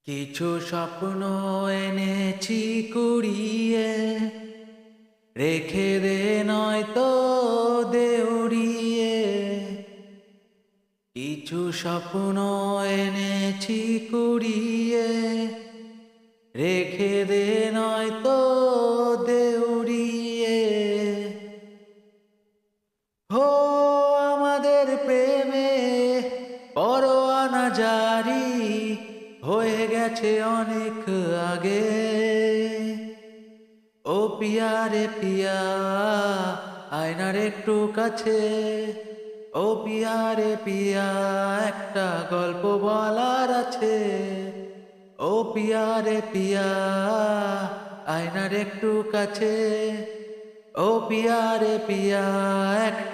কিছু স্বপ্ন এনেছি কুড়িয়ে, রেখে দে নয়তো দে উড়িয়ে। কিছু স্বপ্ন এনেছি কুড়িয়ে, রেখে দে নয়তো দে উড়িয়ে। হো আমাদের প্রেমে পরোয়ানা জারি হয়ে গেছে অনেক আগে। ও পিয়া রে পিয়া, আয়নার একটু কাছে। ও পিয়া রে পিয়া, একটা গল্প বলার আছে। ও পিয়া রে পিয়া, আয়নার একটু কাছে। ও পিয়া রে পিয়া, একটা